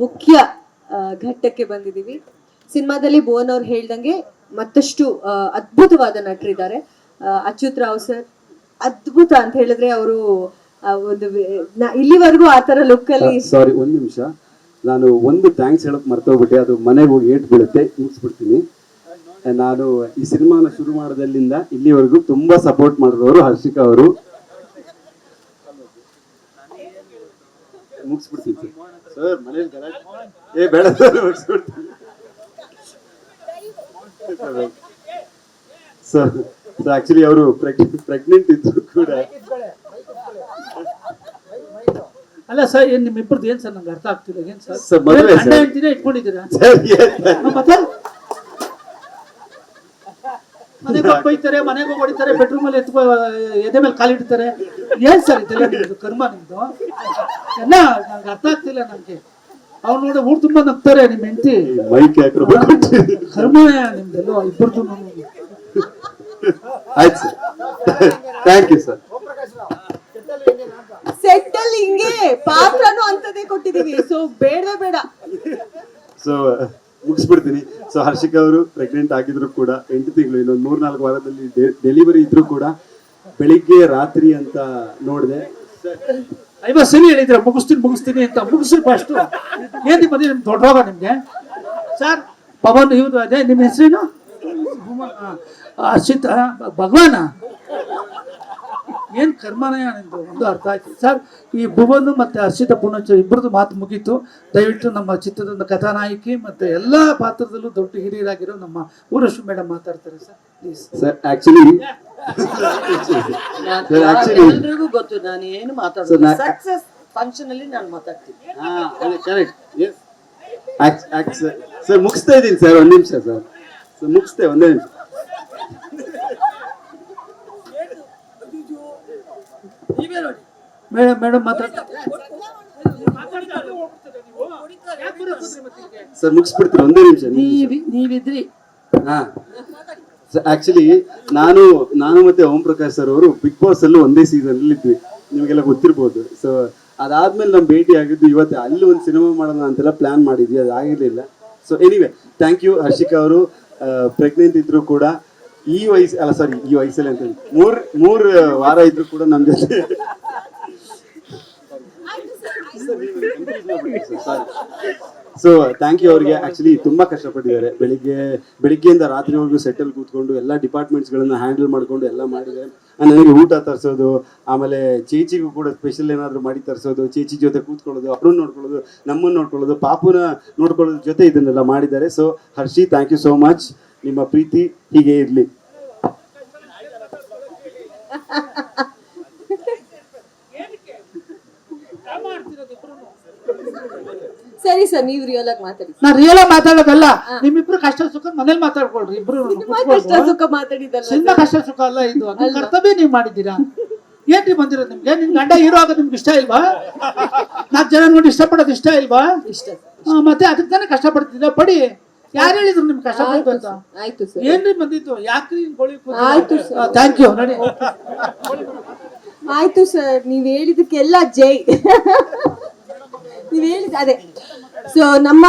ಮುಖ್ಯ ಘಟ್ಟಕ್ಕೆ ಬಂದಿದ್ದೀವಿ. ಸಿನಿಮಾದಲ್ಲಿ ಭುವನ್ ಅವ್ರು ಹೇಳ್ದಂಗೆ ಮತ್ತಷ್ಟು ಅದ್ಭುತವಾದ ನಟರಿದ್ದಾರೆ. ಅಚ್ಯುತ್ ರಾವ್ ಸರ್ ಅದ್ಭುತ ಅಂತ ಹೇಳಿದ್ರೆ ಅವರು ಒಂದು ಇಲ್ಲಿವರೆಗೂ ಆತರ ಲುಕ್ ಅಲ್ಲಿ. ಸಾರಿ, ಒಂದ್ ನಿಮಿಷ, ನಾನು ಒಂದು ಥ್ಯಾಂಕ್ಸ್ ಹೇಳಕ್ ಮರ್ತೋಗ್ಬಿಟ್ಟೆ, ಅದು ಮನೆಗೆ ಹೋಗಿ ಏಟ್ ಬೀಳುತ್ತೆ, ಮುಗಿಸ್ಬಿಡ್ತೀನಿ. ನಾನು ಈ ಸಿನಿಮಾನ ಶುರು ಮಾಡೋದಲ್ಲಿಂದ ಇಲ್ಲಿವರೆಗೂ ತುಂಬಾ ಸಪೋರ್ಟ್ ಮಾಡಿರೋರು ಹರ್ಷಿಕಾ ಅವರು. ಮುಗಿಸ್ಬಿಡ್ತೀನಿ ಸರ್, ಮನೇಲಿ ಬೇಡ ಸರ್, ಮುಗಿಸ್ಬಿಡ್ತೀನಿ ಸರ್. ಆಕ್ಚುಲಿ ಅವರು ಪ್ರೆಗ್ನೆಂಟ್ ಇದ್ರು ಕೂಡ. ಅಲ್ಲ ಸರ್, ಏನ್ ನಿಮ್ಮಿಬ್ಬರದ್ದು ಏನ್ ಸರ್ ನಂಗೆ ಅರ್ಥ ಆಗ್ತಿಲ್ಲ. ಏನ್ ಸರ್ ಇಟ್ಕೊಂಡಿದ್ದೀರಾ? ಮತ್ತೆ ಮನೆಗೆ ಬೈತಾರೆ, ಮನೆಗೆ ಹೊಡಿತಾರೆ, ಬೆಡ್ರೂಮ್ ಅಲ್ಲಿ ಎದೆ ಮೇಲೆ ಕಾಲಿಡ್ತಾರೆ. ಏನ್ ಸರ್ ಇದೆಲ್ಲ ನಿಮ್ದು ಕರ್ಮ? ನಿಮ್ದು ಎಲ್ಲ ನಂಗೆ ಅರ್ಥ ಆಗ್ತಿಲ್ಲ ನನ್ಗೆ. ಅವ್ರು ನೋಡಿ ಊರ್ ತುಂಬಾ ನಗ್ತಾರೆ ನಿಮ್ ಹೆಂಡತಿ. ಕರ್ಮ ನಿಮ್ದೆಲ್ಲೋ ಇಬ್ಬರದು. ಆಯ್ತು ಸರ್, ಥ್ಯಾಂಕ್ ಯು ಸರ್. ಸೆಟ್ಟಲ್ಲಿ ಹಿಂಗೆ ಪಾತ್ರನೂ ಅಂತದೇ ಕೊಟ್ಟಿದೀವಿ, ಸೊ ಬೇಡ. ಸೊ ಮುಗಿಸ್ಬಿಡ್ತೀನಿ. ಸೊ ಹರ್ಷಿಕಾ ಅವರು ಪ್ರೆಗ್ನೆಂಟ್ ಆಗಿದ್ರು ಕೂಡ 8 ತಿಂಗಳು, ಇನ್ನೊಂದು 3-4 ವಾರದಲ್ಲಿ ಡೆಲಿವರಿ ಇದ್ರು ಕೂಡ ಬೆಳಿಗ್ಗೆ ರಾತ್ರಿ ಅಂತ ನೋಡಿದೆ. 50 ಸಲ ಹೇಳಿದ್ರ ಮುಗಿಸ್ತೀನಿ ಅಂತ. ಮುಗಿಸ್ರಿ ಫಸ್ಟ್. ಏನ್ ನಿಮ್ಮದು ನಿಮ್ ದೊಡ್ಡವಾಗ ನಿಮ್ಗೆ ಸರ್? ಪವನ್ ಇವ್ದು ಅದೇ ನಿಮ್ಮ ಹೆಸರೇನು? ಹರ್ಷಿತ್ ಭಗವಾನ. ಏನ್ ಕರ್ಮನಯ ನಿಮ್ದು? ಒಂದು ಅರ್ಥ ಆಯ್ತು ಸರ್. ಈ ಭುವನ್ ಮತ್ತೆ ಹರ್ಷಿತಾ ಪುಣಚ ಇಬ್ಬರದು ಮಾತು ಮುಗೀತು. ದಯವಿಟ್ಟು ನಮ್ಮ ಚಿತ್ರದ ಕಥಾನಾಯಕಿ ಮತ್ತೆ ಎಲ್ಲಾ ಪಾತ್ರದಲ್ಲೂ ದೊಡ್ಡ ಹಿರಿಯರಾಗಿರೋ ನಮ್ಮ ಊರಶ್ರೀ ಮೇಡಮ್ ಮಾತಾಡ್ತಾರೆ ಸರ್, ಪ್ಲೀಸ್. ಸರ್ ಆಕ್ಚುಲಿ ಎಲ್ರಿಗೂ ಗೊತ್ತು ನಾನು ಏನು ಮಾತಾಡೋದು. ಸಕ್ಸಸ್ ಫಂಕ್ಷನ್ ಅಲ್ಲಿ ನಾನು ಮಾತಾಡ್ತೀನಿ. ಸರ್ ಮುಗಿಸ್ತಾ ಇದ್ದೀನಿ ಸರ್, ಒಂದ್ ನಿಮಿಷ ಸರ್. ಮುಗಿಸ್ತೇ, ಒಂದೇ ನಿಮಿಷ. ಮೇಡಮ್ ಮಾತಾಡ್ತಾರೆ ಸರ್, ಮುಗಿಸ್ಬಿಡ್ತೀನಿ, ಒಂದೇ ನಿಮಿಷ. ನೀವಿದ್ರಿ. ಹಾ, ಆಕ್ಚುಲಿ ನಾನು ಮತ್ತೆ ಓಂ ಪ್ರಕಾಶ್ ಸರ್ ಅವರು ಬಿಗ್ ಬಾಸ್ ಅಲ್ಲೂ ಒಂದೇ ಸೀಸನ್ ಅಲ್ಲಿ ಇದ್ವಿ, ನಿಮಗೆಲ್ಲ ಗೊತ್ತಿರ್ಬೋದು. ಸೊ ಅದಾದ್ಮೇಲೆ ನಮ್ ಭೇಟಿ ಆಗಿದ್ದು ಇವತ್ತು. ಅಲ್ಲಿ ಒಂದು ಸಿನಿಮಾ ಮಾಡೋಣ ಅಂತೆಲ್ಲ ಪ್ಲಾನ್ ಮಾಡಿದ್ವಿ, ಅದು ಆಗಿರ್ಲಿಲ್ಲ. So anyway, thank you Harshika ಅವರು. ಪ್ರೆಗ್ನೆಂಟ್ ಇದ್ರು ಕೂಡ ಈ ವಯಸ್ಸಲ್ಲಿ ಅಂತ ಮೂರ್ ವಾರ ಇದ್ರು ಕೂಡ ನಮ್ ಜೊತೆ. ಸೊ ಥ್ಯಾಂಕ್ ಯು ಅವ್ರಿಗೆ. ಆಕ್ಚುಲಿ ತುಂಬಾ ಕಷ್ಟಪಟ್ಟಿದ್ದಾರೆ. ಬೆಳಿಗ್ಗೆಯಿಂದ ರಾತ್ರಿವರೆಗೂ ಸೆಟಲ್ ಕೂತ್ಕೊಂಡು ಎಲ್ಲ ಡಿಪಾರ್ಟ್ಮೆಂಟ್ಸ್ ಗಳನ್ನ ಹ್ಯಾಂಡಲ್ ಮಾಡ್ಕೊಂಡು ಎಲ್ಲ ಮಾಡಿದ್ದಾರೆ. ನನಗೆ ಊಟ ತರಿಸೋದು, ಆಮೇಲೆ ಚೇಚಿಗೂ ಕೂಡ ಸ್ಪೆಷಲ್ ಏನಾದ್ರು ಮಾಡಿ ತರಿಸೋದು, ಚೇಚಿ ಜೊತೆ ಕೂತ್ಕೊಳ್ಳೋದು, ಅವ್ರನ್ನ ನೋಡ್ಕೊಳ್ಳೋದು, ನಮ್ಮನ್ನ ನೋಡ್ಕೊಳ್ಳೋದು, ಪಾಪುನ ನೋಡ್ಕೊಳ್ಳೋದ್ರ ಜೊತೆ ಇದನ್ನೆಲ್ಲ ಮಾಡಿದ್ದಾರೆ. So Harshi, thank you so much. ನಿಮ್ಮ ಪ್ರೀತಿ ಹೀಗೆ ಇರ್ಲಿ. ಸರಿ ಸರ್, ನೀವು ರಿಯಲ್ ಆಗಿ ಮಾತಾಡಿ. ನಾ ರಿಯಲ್ ಆಗಿ ಮಾತಾಡೋದಲ್ಲ, ನಿಮ್ಮಿಬ್ರು ಕಷ್ಟ ಸುಖ ಮನೇಲಿ ಮಾತಾಡ್ಕೊಳ್ರಿ. ಇಬ್ರು ಕಷ್ಟ ಸುಖ ಮಾತಾಡಿದಲ್ಲ, ಸಿನಿಮಾ ಕಷ್ಟ ಸುಖ ಅಲ್ಲ ಇದು. ಅದು ಕರ್ತವ್ಯ ನೀವು ಮಾಡಿದ್ದೀರಾ. ಏನ್ರಿ ಬಂದಿರೋದು ನಿಮ್ಗೆ? ನಿಮ್ ಗಂಡ ಹೀರೋ ಆಗೋದು ನಿಮ್ಗೆ ಇಷ್ಟ ಇಲ್ವಾ? 4 ಜನ ನೋಡಿ ಇಷ್ಟಪಡೋದು ಇಷ್ಟ ಇಲ್ವಾ? ಇಷ್ಟ. ಮತ್ತೆ ಅದಕ್ಕೆ ತಾನೇ ಕಷ್ಟಪಡ್ತಿದ್ದೀರಾ. ಪಡಿ. ಯಾರು ಹೇಳಿದ್ರು ನಿಮ್ಗೆ ಕಷ್ಟಪಡ್ತು ಅಂತ? ಆಯ್ತು ಸರ್. ಏನ್ರಿ ಬಂದಿತ್ತು? ಯಾಕ್ರಿ ಗೋಳಿ? ಆಯ್ತು ಸರ್, ಥ್ಯಾಂಕ್ ಯು. ನೋಡಿ, ಆಯ್ತು ಸರ್, ನೀವ್ ಹೇಳಿದಕ್ಕೆಲ್ಲ ಜೈ. ನೀವ್ ಹೇಳಿದ ಅದೇ. ಸೊ ನಮ್ಮ